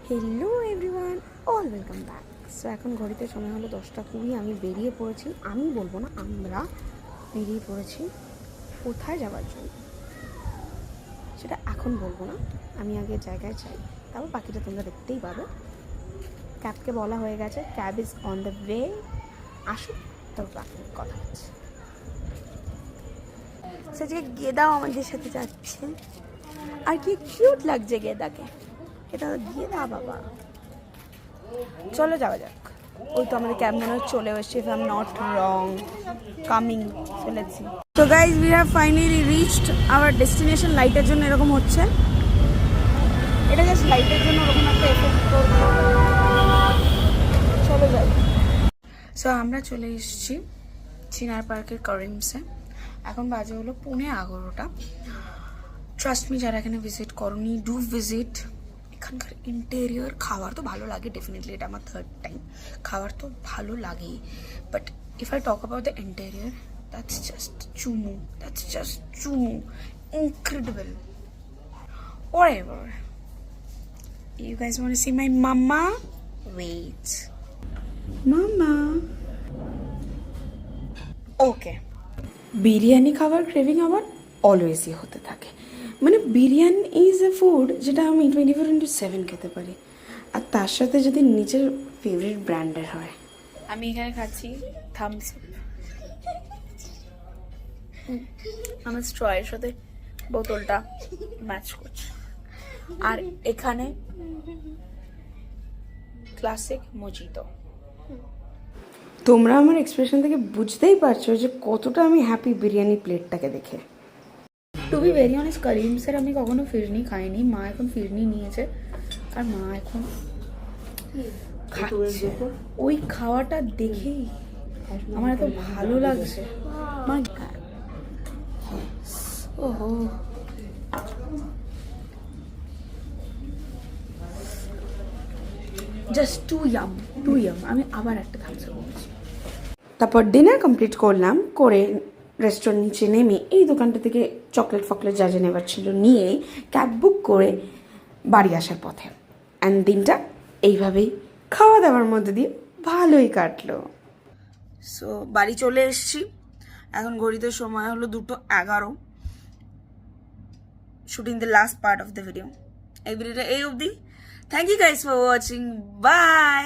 Hello everyone, all welcome back. So এখন ঘড়িতে সময় হলো 10:20। আমি বেরিয়ে পড়েছি, আমি বলবো না, আমরা বেরিয়ে পড়েছি কোথায় যাওয়ার জন্য সেটা এখন বলবো না, আমি আগে জায়গায় চাই, তারপর বাকিটা তোমরা দেখতেই পাবে। ক্যাবকে বলা হয়ে গেছে, cab is on the way, আসুক তারপর বাকি কথা হচ্ছে। সেদিকে গেদাও আমাদের সাথে যাচ্ছে, আর কি কিউট লাগছে গেদাকে। এটা গেদা বাবা। চলো যাওয়া যাক। ওই তো আমাদের ক্যাব মনে হয় চলে এসেছে, if I am not wrong, coming. চলেছি। তো guys, we have finally reached hour destination. লাইটের জন্য এরকম হচ্ছে, এটা জাস্ট লাইটের জন্য ওরকম একটা এফেক্ট করবে। চলো যাই। সো আমরা চলে এসেছি চিনার পার্কের করিমসে। এখন বাজে হলো 11:15। ট্রাস্ট মি, যারা এখানে ভিজিট করনি, ডু ভিজিট। এখানকার ইন্টেরিয়র, খাবার তো ভালো লাগে ডেফিনেটলি, এটা আমার থার্ড টাইম। খাবার তো ভালো লাগেই, but if I talk about the interior, that's just চুমু, incredible. Whatever. You guys want to see my mama? Wait. Mama. Okay. Biryani খাবার ক্রেভিং আমার অলওয়েজই হতে থাকে। মানে বিরিয়ানি ইজ এ ফুড যেটা আমি 24/7 খেতে পারি, আর তার সাথে যদি নিজের ফেভারিট ব্র্যান্ডের হয়। আমি এখানে খাচ্ছি থামস আপ, আমার স্ট্রয়ের সাথে বোতলটা ম্যাচ করছে, আর এখানে ক্লাসিক মজিতো। তোমরা আমার এক্সপ্রেশন থেকে বুঝতেই পারছো যে কতটা আমি হ্যাপি বিরিয়ানি প্লেটটাকে দেখে। টু বি ভেরি অনেস্ট, করিমসের আমি কখনো ফিরনি খাইনি। মা এখন ফিরনি নিয়েছে, আর মা এখন খাচ্ছে। ওই খাওয়াটা দেখেই আমার এত ভালো লাগছে। মা ওহো, জাস্ট টু ইয়াম। আমি আবার একটা থামস আপ বলছি। তারপর ডিনার কমপ্লিট করলাম, করে রেস্টুরেন্ট নিচে নেমে এই দোকানটা থেকে চকলেট ফকলেট যা যা নেবার ছিল নিয়ে ক্যাব বুক করে বাড়ি আসার পথে। অ্যান্ড দিনটা এইভাবেই খাওয়া দাওয়ার মধ্যে দিয়ে ভালোই কাটলো। সো বাড়ি চলে এসেছি, এখন ঘড়িতে সময় হলো 2:11। Shooting the last part of the video. এই ভিডিওটা এই অবধি। Thank you guys for watching, by.